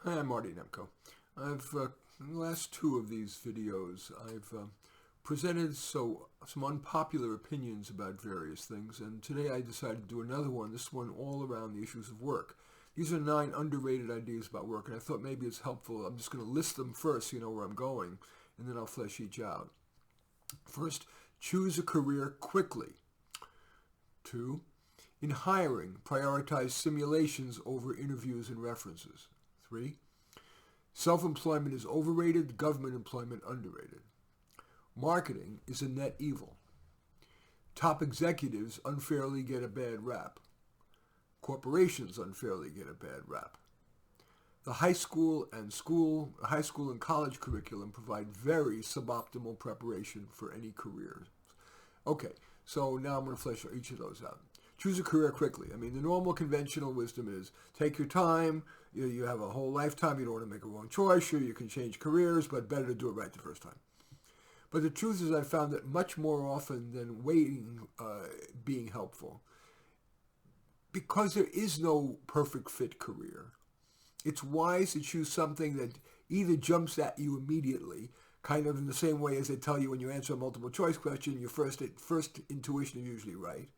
Hi, I'm Marty Nemko. In the last two of these videos, I've presented some unpopular opinions about various things, and today I decided to do another one, this one all around the issues of work. These are 9 underrated ideas about work, and I thought maybe it's helpful. I'm just going to list them first so you know where I'm going, and then I'll flesh each out. First, choose a career quickly. 2, in hiring, prioritize simulations over interviews and references. 3, self-employment is overrated, government employment underrated. Marketing is a net evil. Top executives unfairly get a bad rap. Corporations unfairly get a bad rap. The high school and college curriculum provide very suboptimal preparation for any career. Okay, so now I'm going to flesh each of those out. Choose a career quickly. I mean, the normal conventional wisdom is take your time. You have a whole lifetime. You don't want to make a wrong choice. Sure, you can change careers, but better to do it right the first time. But the truth is I found that much more often than waiting being helpful, because there is no perfect fit career, it's wise to choose something that either jumps at you immediately, kind of in the same way as they tell you when you answer a multiple choice question, your first intuition is usually right.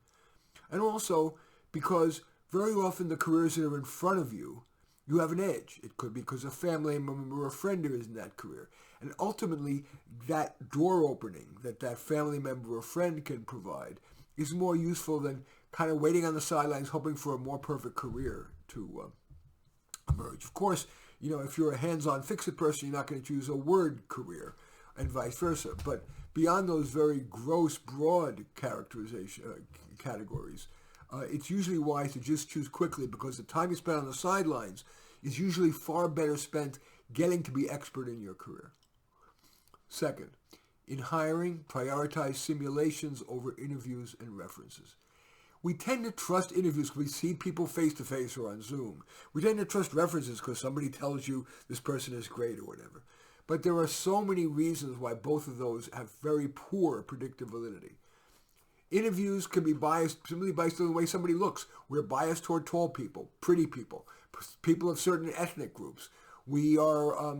And also because very often the careers that are in front of you, you have an edge. It could be because a family member or a friend is in that career. And ultimately, that door opening that family member or friend can provide is more useful than kind of waiting on the sidelines hoping for a more perfect career to emerge. Of course, if you're a hands-on fix-it person, you're not going to choose a word career and vice versa. But beyond those very gross, broad categories, it's usually wise to just choose quickly because the time you spend on the sidelines is usually far better spent getting to be expert in your career. Second, in hiring, prioritize simulations over interviews and references. We tend to trust interviews because we see people face-to-face or on Zoom. We tend to trust references because somebody tells you this person is great or whatever. But there are so many reasons why both of those have very poor predictive validity. Interviews can be biased simply based on the way somebody looks. We're biased toward tall people, pretty people, people of certain ethnic groups. We are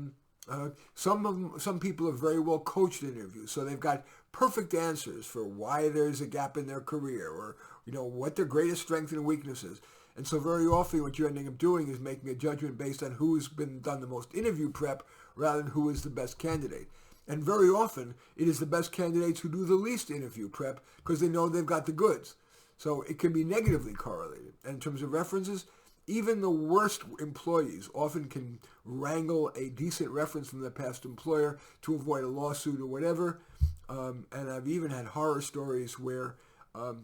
some people are very well coached in interviews, so they've got perfect answers for why there's a gap in their career or what their greatest strength and weakness is. And so very often what you're ending up doing is making a judgment based on who's been done the most interview prep rather than who is the best candidate. And very often, it is the best candidates who do the least interview prep because they know they've got the goods. So it can be negatively correlated. And in terms of references, even the worst employees often can wrangle a decent reference from their past employer to avoid a lawsuit or whatever. And I've even had horror stories where a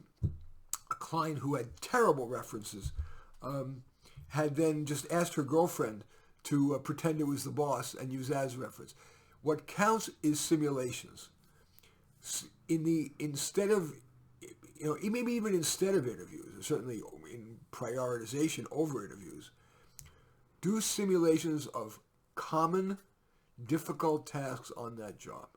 client who had terrible references had then just asked her girlfriend to pretend it was the boss and use that as a reference. What counts is simulations. Maybe even instead of interviews, or certainly in prioritization over interviews, do simulations of common, difficult tasks on that job.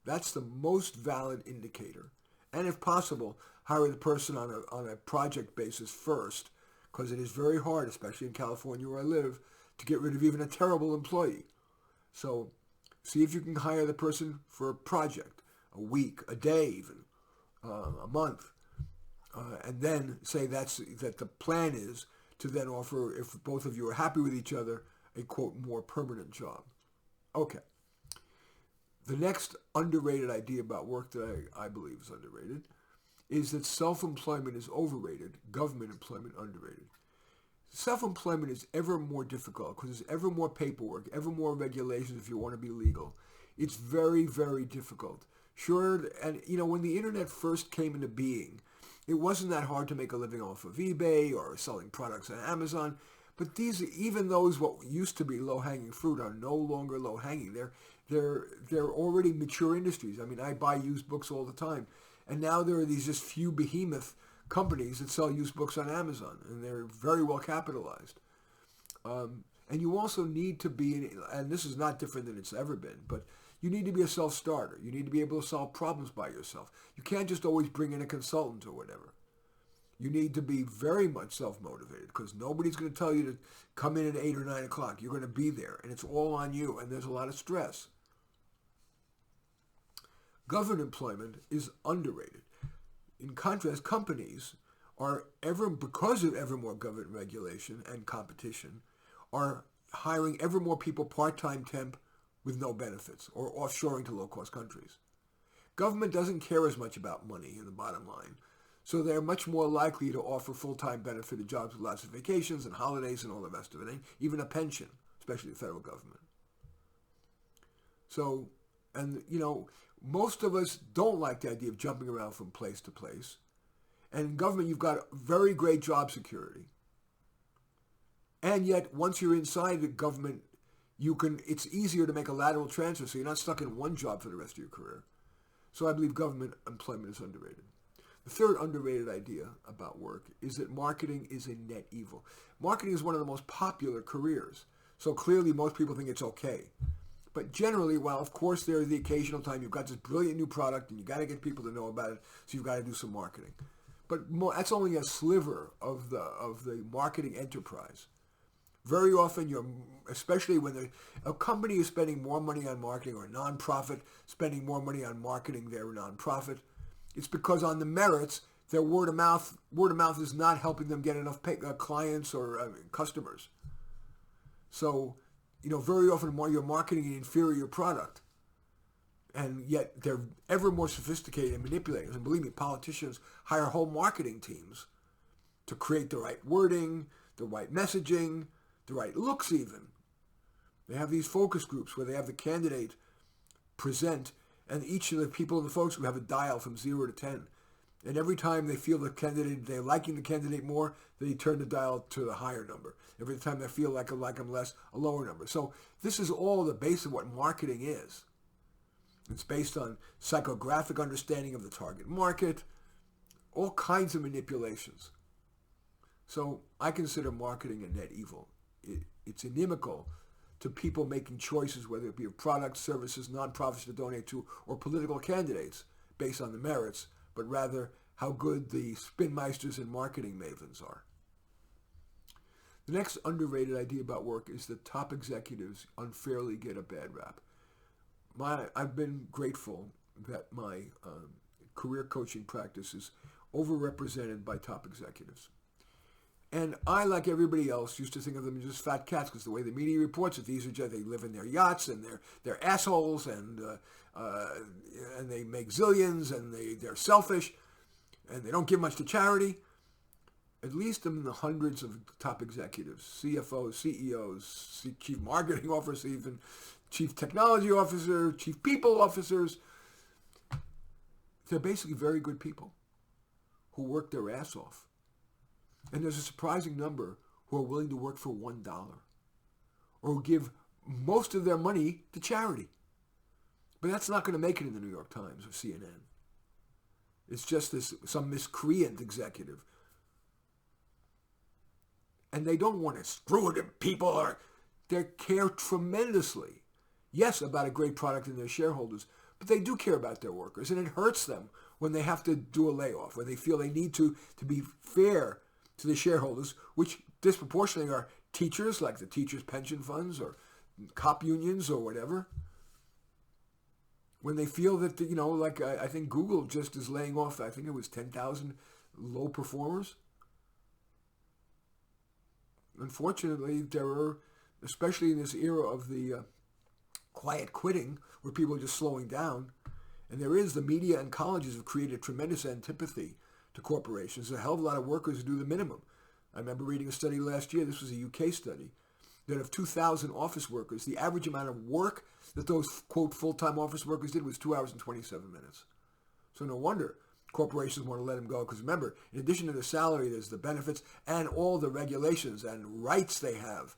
That's the most valid indicator. And if possible, hire the person on a project basis first, because it is very hard, especially in California where I live, to get rid of even a terrible employee. So see if you can hire the person for a project, a week, a day even, a month. And then say that the plan is to then offer, if both of you are happy with each other, a, quote, more permanent job. Okay. The next underrated idea about work that I believe is underrated is that self-employment is overrated, government employment underrated. Self-employment is ever more difficult because there's ever more paperwork, ever more regulations if you want to be legal. It's very, very difficult. Sure, and when the internet first came into being, it wasn't that hard to make a living off of eBay or selling products on Amazon. But even those what used to be low-hanging fruit are no longer low-hanging. They're already mature industries. I mean, I buy used books all the time, and now there are these just few behemoth companies that sell used books on Amazon, and they're very well capitalized. And you also need to be, and this is not different than it's ever been, but you need to be a self-starter. You need to be able to solve problems by yourself. You can't just always bring in a consultant or whatever. You need to be very much self-motivated because nobody's going to tell you to come in at 8 or 9 o'clock. You're going to be there, and it's all on you, and there's a lot of stress. Government employment is underrated. In contrast, companies are because of ever more government regulation and competition, are hiring ever more people part-time temp with no benefits or offshoring to low-cost countries. Government doesn't care as much about money in the bottom line, so they're much more likely to offer full-time benefited jobs with lots of vacations and holidays and all the rest of it, and even a pension, especially the federal government. So, and most of us don't like the idea of jumping around from place to place. And in government, you've got very great job security. And yet, once you're inside the government, it's easier to make a lateral transfer, so you're not stuck in one job for the rest of your career. So I believe government employment is underrated. The third underrated idea about work is that marketing is a net evil. Marketing is one of the most popular careers, so clearly most people think it's okay. But generally, while of course there is the occasional time you've got this brilliant new product and you got to get people to know about it, so you've got to do some marketing. But that's only a sliver of the marketing enterprise. Very often, especially when a company is spending more money on marketing, or a nonprofit spending more money on marketing their nonprofit, it's because on the merits, their word of mouth is not helping them get enough clients or customers. So, very often you're marketing an inferior product. And yet they're ever more sophisticated and manipulators. And believe me, politicians hire whole marketing teams to create the right wording, the right messaging, the right looks even. They have these focus groups where they have the candidate present, and each of the people in the focus group have a dial from 0 to 10. And every time they feel they're liking the candidate more, they turn the dial to the higher number. Every time they feel like them less, a lower number. So this is all the base of what marketing is. It's based on psychographic understanding of the target market, all kinds of manipulations. So I consider marketing a net evil. It's inimical to people making choices, whether it be of products, services, nonprofits to donate to, or political candidates based on the merits, but rather how good the spinmeisters and marketing mavens are. The next underrated idea about work is that top executives unfairly get a bad rap. I've been grateful that my career coaching practice is overrepresented by top executives. And I, like everybody else, used to think of them as just fat cats because the way the media reports it, they live in their yachts and they're assholes and they make zillions and they're selfish and they don't give much to charity. At least in the hundreds of top executives, CFOs, CEOs, chief marketing officers, even chief technology officer, chief people officers, they're basically very good people who work their ass off. And there's a surprising number who are willing to work for $1 or who give most of their money to charity. But that's not going to make it in the New York Times or CNN. It's just some miscreant executive. And they don't want to screw it in people. They care tremendously, yes, about a great product and their shareholders, but they do care about their workers. And it hurts them when they have to do a layoff, when they feel they need to be fair to the shareholders, which disproportionately are teachers, like the teachers' pension funds or cop unions or whatever. When they feel that, I think Google just is laying off, I think it was 10,000 low performers. Unfortunately, there are, especially in this era of the quiet quitting, where people are just slowing down, and the media and colleges have created tremendous antipathy to corporations. There's a hell of a lot of workers who do the minimum. I remember reading a study last year, this was a UK study, that of 2,000 office workers, the average amount of work that those, quote, full-time office workers did was 2 hours and 27 minutes. So no wonder corporations want to let them go, because remember, in addition to the salary, there's the benefits and all the regulations and rights they have.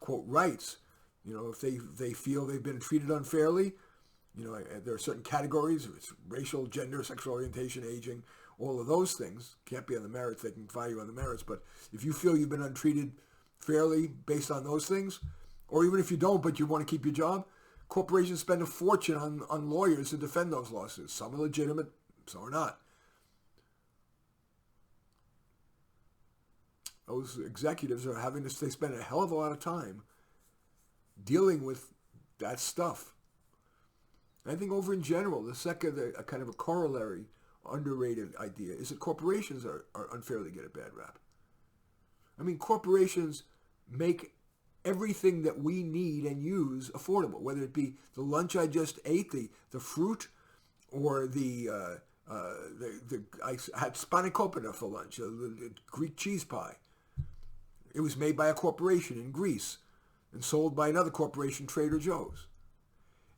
Quote, rights. If they feel they've been treated unfairly, there are certain categories, it's racial, gender, sexual orientation, aging, all of those things. Can't be on the merits, they can fire you on the merits, but if you feel you've been untreated fairly based on those things, or even if you don't, but you want to keep your job, corporations spend a fortune on lawyers to defend those lawsuits. Some are legitimate, some are not. those executives are having to, they spend a hell of a lot of time dealing with that stuff. I think over in general, a kind of a corollary, underrated idea is that corporations are unfairly get a bad rap. I mean, corporations make everything that we need and use affordable, whether it be the lunch I just ate, the fruit, or I had spanakopita for lunch, the Greek cheese pie. It was made by a corporation in Greece and sold by another corporation, Trader Joe's.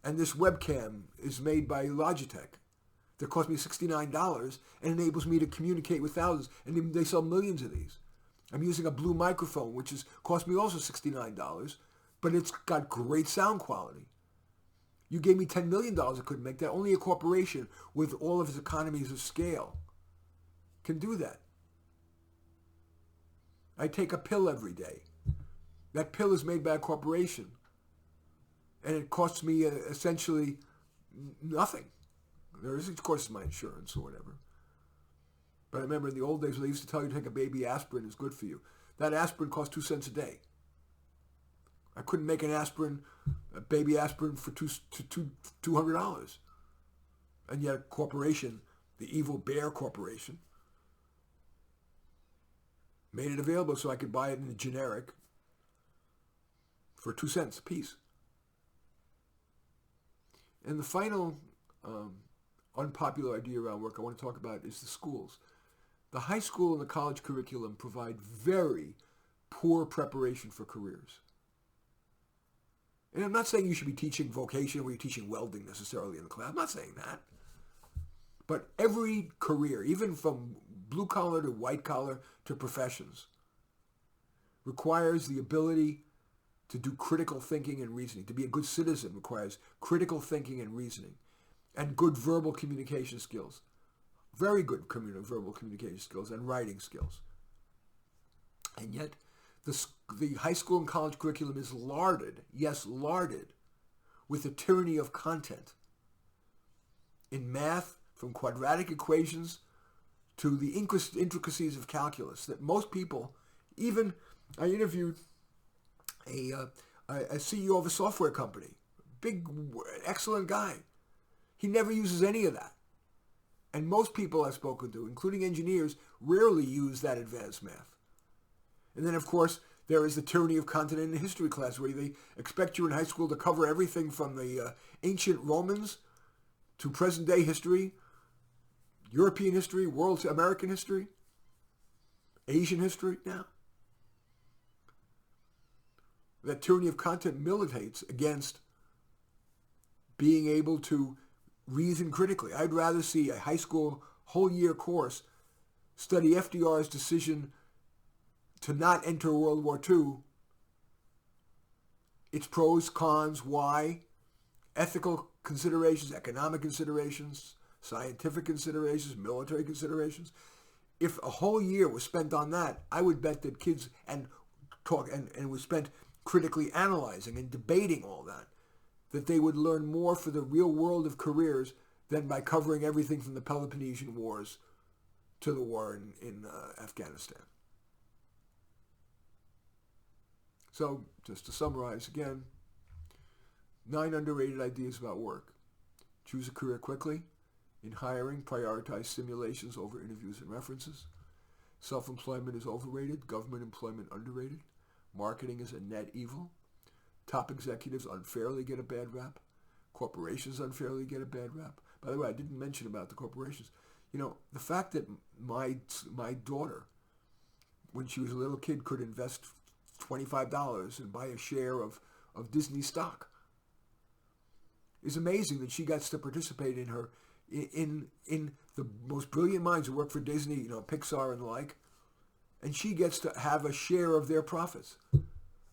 And this webcam is made by Logitech that cost me $69 and enables me to communicate with thousands. And they sell millions of these. I'm using a Blue microphone, which has cost me also $69, but it's got great sound quality. You gave me $10 million, I couldn't make that. Only a corporation with all of its economies of scale can do that. I take a pill every day. That pill is made by a corporation. And it costs me essentially nothing. Of course, my insurance or whatever. But I remember in the old days when they used to tell you to take a baby aspirin is good for you. That aspirin cost 2 cents a day. I couldn't make a baby aspirin for $200. And yet a corporation, the evil bear corporation, made it available so I could buy it in a generic for 2 cents a piece. And the final unpopular idea around work I want to talk about is the schools. The high school and the college curriculum provide very poor preparation for careers. And I'm not saying you should be teaching vocation or you're teaching welding necessarily in the class. I'm not saying that. But every career, even from blue collar to white collar to professions, requires the ability to do critical thinking and reasoning. To be a good citizen requires critical thinking and reasoning and good verbal communication skills. Very good verbal communication skills and writing skills. And yet, the high school and college curriculum is larded, yes, larded, with the tyranny of content. In math, from quadratic equations to the intricacies of calculus, that most people, even, I interviewed a CEO of a software company, big, excellent guy. He never uses any of that. And most people I've spoken to, including engineers, rarely use that advanced math. And then, of course, there is the tyranny of content in the history class, where they expect you in high school to cover everything from the ancient Romans to present-day history, European history, American history, Asian history now. That tyranny of content militates against being able to reason critically. I'd rather see a high school whole year course study FDR's decision to not enter World War II, its pros, cons, why, ethical considerations, economic considerations, scientific considerations, military considerations. If a whole year was spent on that, I would bet that kids and was spent critically analyzing and debating all that they would learn more for the real world of careers than by covering everything from the Peloponnesian Wars to the war in Afghanistan. So, just to summarize again, 9 underrated ideas about work. Choose a career quickly. In hiring, prioritize simulations over interviews and references. Self-employment is overrated. Government employment underrated. Marketing is a net evil. Top executives unfairly get a bad rap. Corporations unfairly get a bad rap. By the way, I didn't mention about the corporations. You know, the fact that my daughter, when she was a little kid, could invest $25 and buy a share of Disney stock is amazing, that she gets to participate in the most brilliant minds who work for Disney, Pixar and the like, and she gets to have a share of their profits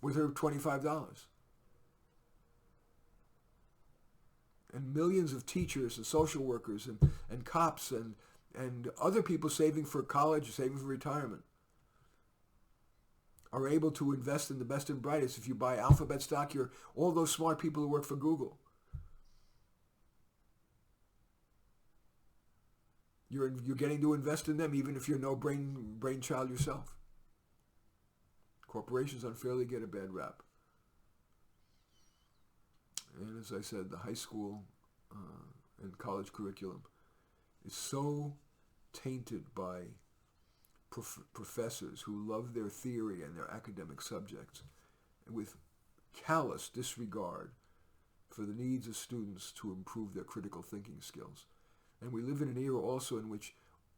with her $25. And millions of teachers and social workers and cops and other people saving for college, saving for retirement, are able to invest in the best and brightest. If you buy Alphabet stock, you're all those smart people who work for Google. You're getting to invest in them, even if you're no brainchild yourself. Corporations unfairly get a bad rap. And as I said, the high school and college curriculum is so tainted by professors who love their theory and their academic subjects, and with callous disregard for the needs of students to improve their critical thinking skills. And we live in an era also in which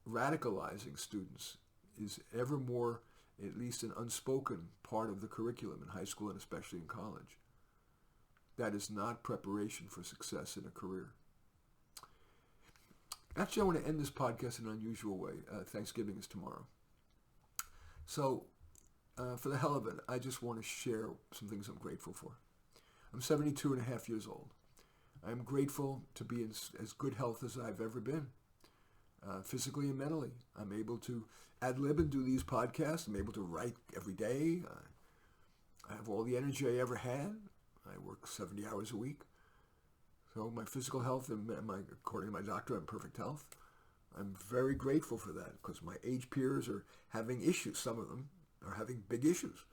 radicalizing students is ever more, at least an unspoken part of the curriculum in high school and especially in college. That is not preparation for success in a career. Actually, I want to end this podcast in an unusual way. Thanksgiving is tomorrow. So, for the hell of it, I just want to share some things I'm grateful for. I'm 72 and a half years old. I'm grateful to be in as good health as I've ever been, physically and mentally. I'm able to ad-lib and do these podcasts. I'm able to write every day. I have all the energy I ever had. I work 70 hours a week. So my physical health, and according to my doctor, I'm in perfect health. I'm very grateful for that because my age peers are having issues. Some of them are having big issues.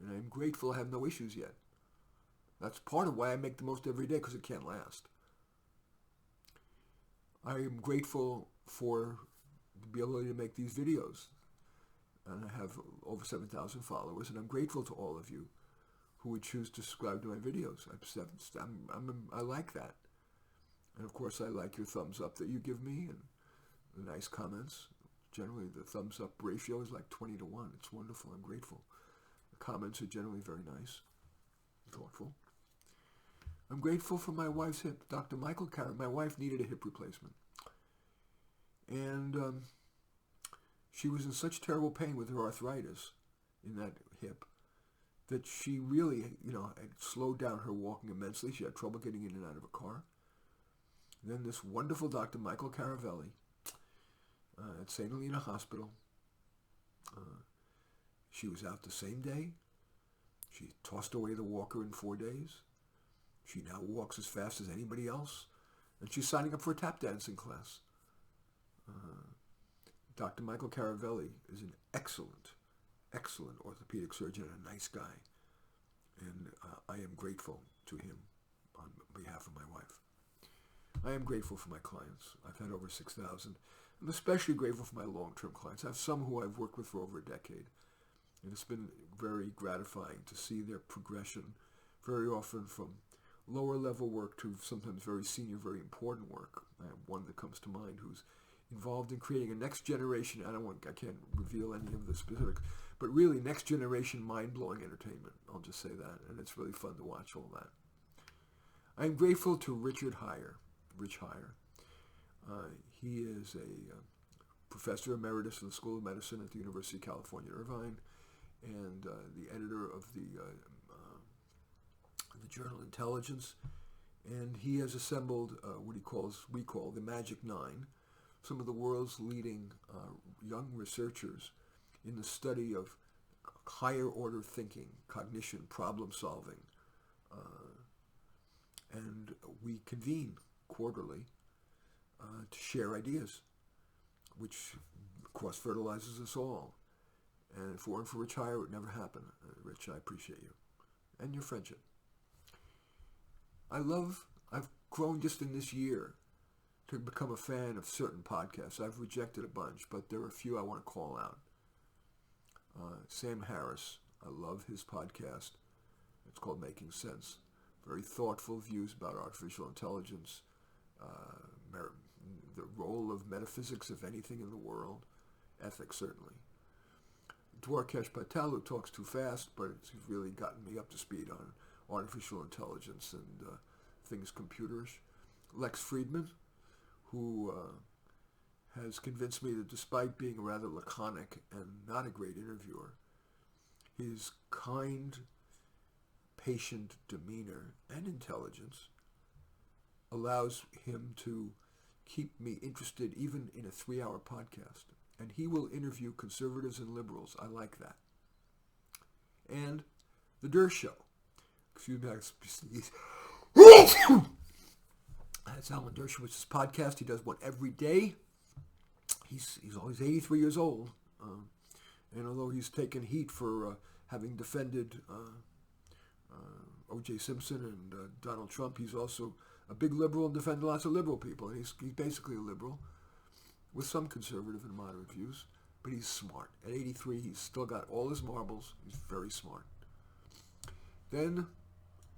And I'm grateful I have no issues yet. That's part of why I make the most every day, because it can't last. I am grateful for the ability to make these videos. And I have over 7,000 followers, and I'm grateful to all of you who would choose to subscribe to my videos. I like that. And of course, I like your thumbs up that you give me and the nice comments. Generally, the thumbs up ratio is like 20-1. It's wonderful. I'm grateful. The comments are generally very nice, thoughtful. I'm grateful for my wife's hip, Dr. Michael Carr. My wife needed a hip replacement. And she was in such terrible pain with her arthritis in that hip that she really, had slowed down her walking immensely. She had trouble getting in and out of a car. And then this wonderful Dr. Michael Caravelli at St. Helena Hospital, she was out the same day. She tossed away the walker in 4 days. She now walks as fast as anybody else. And she's signing up for a tap dancing class. Dr. Michael Caravelli is an excellent orthopedic surgeon and a nice guy. And I am grateful to him on behalf of my wife. I am grateful for my clients. I've had over 6,000. I'm especially grateful for my long-term clients. I have some who I've worked with for over a decade. And it's been very gratifying to see their progression, very often from lower level work to sometimes very senior, very important work. I have one that comes to mind who's involved in creating a next generation, I can't reveal any of the specifics, but really next generation mind-blowing entertainment. I'll just say that, and it's really fun to watch all that. I'm grateful to Rich Heyer. He is a professor emeritus in the School of Medicine at the University of California, Irvine, and the editor of the journal Intelligence. And he has assembled what we call the Magic Nine, some of the world's leading young researchers in the study of higher order thinking, cognition, problem solving. And we convene quarterly to share ideas, which cross-fertilizes us all. And if it weren't for Rich Heyer, it would never happen. Rich, I appreciate you and your friendship. I've grown just in this year to become a fan of certain podcasts. I've rejected a bunch, but there are a few I want to call out. Sam Harris, I love his podcast. It's called Making Sense. Very thoughtful views about artificial intelligence, the role of metaphysics, if anything, in the world, ethics certainly. Dwarkesh Patel, who talks too fast, but he's really gotten me up to speed on artificial intelligence and things computers. Lex Friedman, who has convinced me that despite being rather laconic and not a great interviewer, his kind, patient demeanor and intelligence allows him to keep me interested even in a 3-hour podcast. And he will interview conservatives and liberals. I like that. And The Durst Show. Excuse me, I sneeze. That's Alan Dershowitz's podcast. He does one every day. He's always 83 years old. And although he's taken heat for having defended O.J. Simpson and Donald Trump. He's also a big liberal and defended lots of liberal people. And he's basically a liberal with some conservative and moderate views, but he's smart. At 83, he's still got all his marbles. He's very smart. Then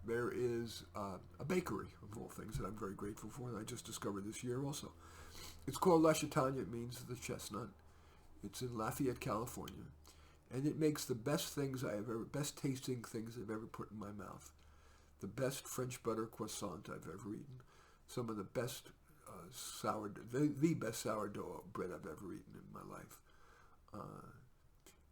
there is a bakery, of all things, that I'm very grateful for, and I just discovered this year also. It's called La Chaitanya. It means the chestnut. It's in Lafayette, California, and it makes the best tasting things I've ever put in my mouth. The best French butter croissant I've ever eaten. Some of the best the best sourdough bread I've ever eaten in my life.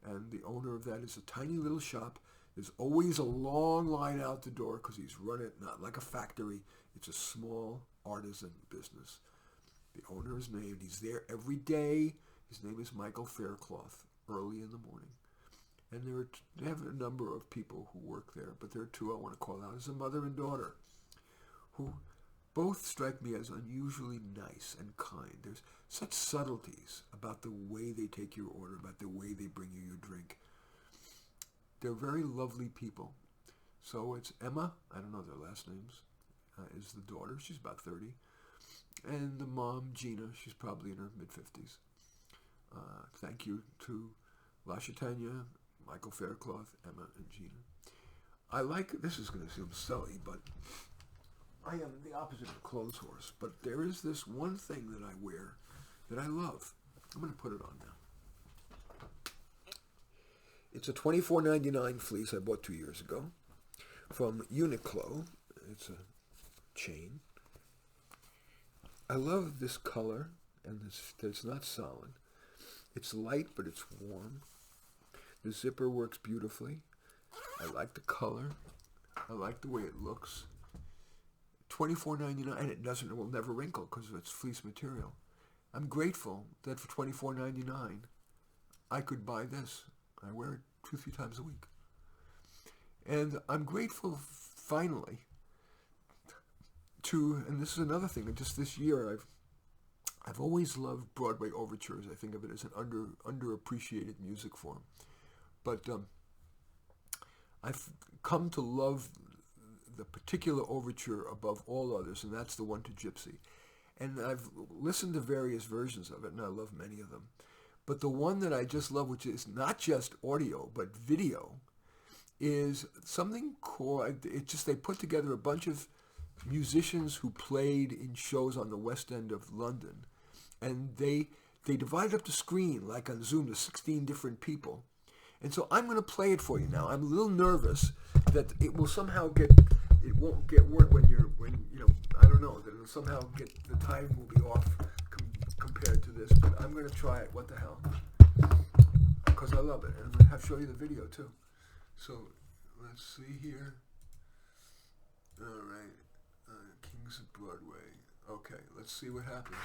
And the owner of that is a tiny little shop. There's always a long line out the door because he's run it not like a factory. It's a small artisan business. The owner is named. He's there every day. His name is Michael Faircloth, early in the morning. And they have a number of people who work there, but there are two I want to call out as a mother and daughter who both strike me as unusually nice and kind. There's such subtleties about the way they take your order, about the way they bring you your drink. They're very lovely people. So it's Emma, I don't know their last names, is the daughter. She's about 30. And the mom, Gina, she's probably in her mid-50s. Thank you to La Chaitanya, Michael Faircloth, Emma, and Gina. This is going to seem silly, but I am the opposite of a clothes horse. But there is this one thing that I wear that I love. I'm going to put it on now. It's a $24.99 fleece I bought 2 years ago from Uniqlo. It's a chain. I love this color, and it's not solid. It's light, but it's warm. The zipper works beautifully. I like the color. I like the way it looks. $24.99, and it will never wrinkle because it's fleece material. I'm grateful that for $24.99, I could buy this. I wear it 2-3 times a week. And I'm grateful, finally, and this is another thing, just this year, I've always loved Broadway overtures. I think of it as an underappreciated music form. But I've come to love the particular overture above all others, and that's the one to Gypsy. And I've listened to various versions of it, and I love many of them. But the one that I just love, which is not just audio, but video, is something called, they put together a bunch of musicians who played in shows on the West End of London. And they divided up the screen, like on Zoom, to 16 different people. And so I'm going to play it for you now. I'm a little nervous that it will somehow it won't get work I don't know, that it'll somehow the time will be off compared to this. But I'm going to try it. What the hell? Because I love it. And I'm going to have to show you the video, too. So let's see here. All right. Kings of Broadway. Okay, let's see what happens.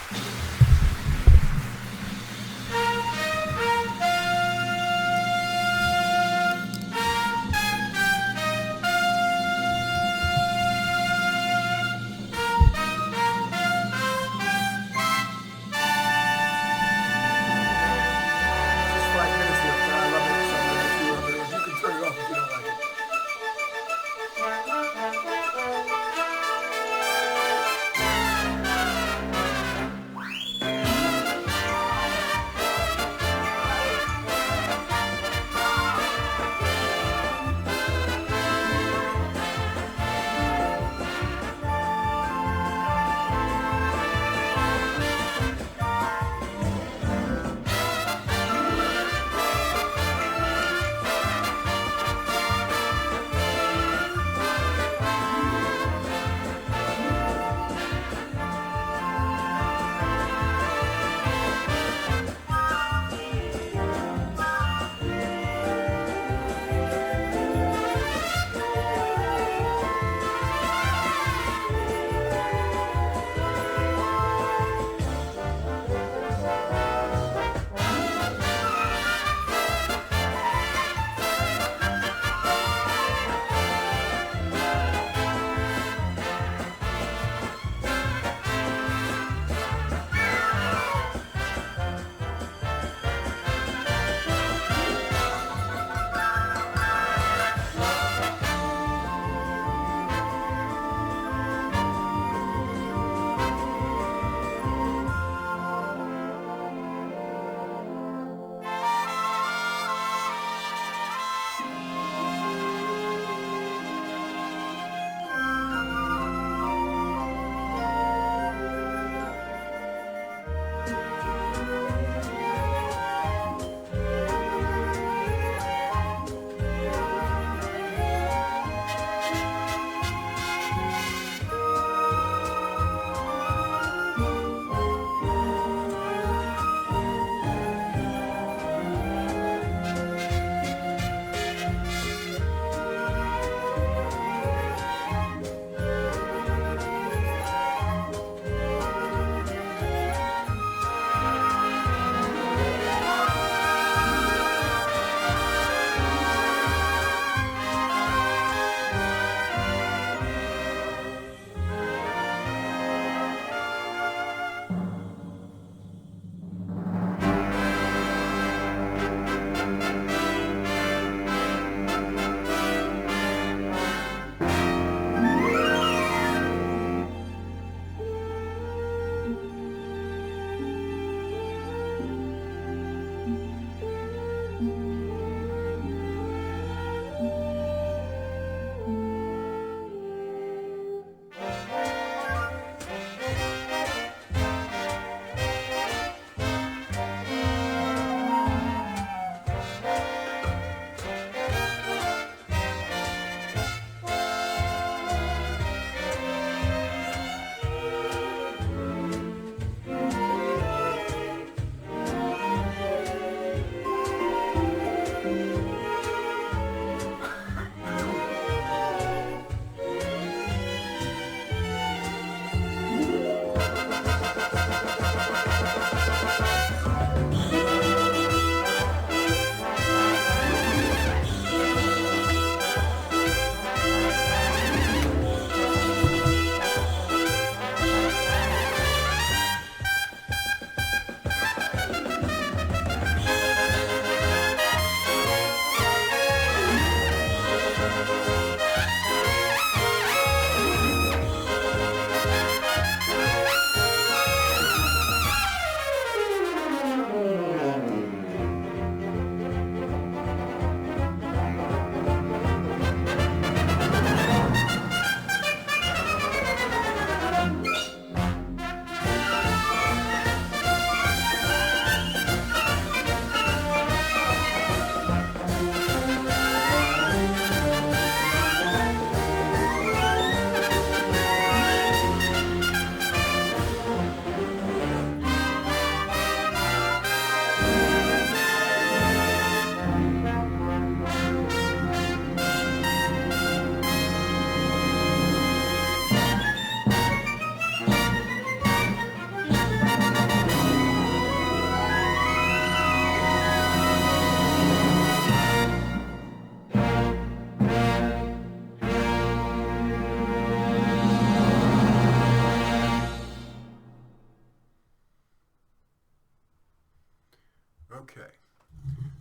Okay.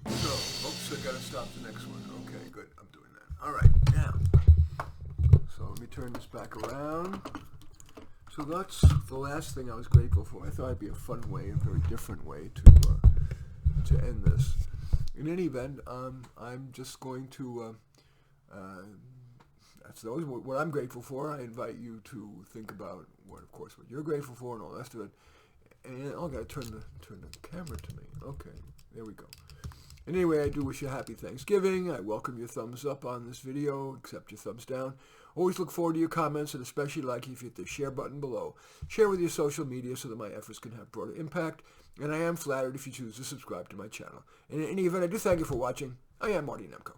So, oops, I gotta stop the next one. Okay, good. I'm doing that. All right, now. So let me turn this back around. So that's the last thing I was grateful for. I thought it'd be a fun way, a very different way to end this. In any event, I'm just going to. That's what I'm grateful for. I invite you to think about what you're grateful for and all the rest of it. And I gotta turn the camera to me. Okay, there we go. And anyway, I do wish you a happy Thanksgiving. I welcome your thumbs up on this video, accept your thumbs down. Always look forward to your comments, and especially like if you hit the share button below. Share with your social media so that my efforts can have broader impact. And I am flattered if you choose to subscribe to my channel. And in any event, I do thank you for watching. I am Marty Nemko.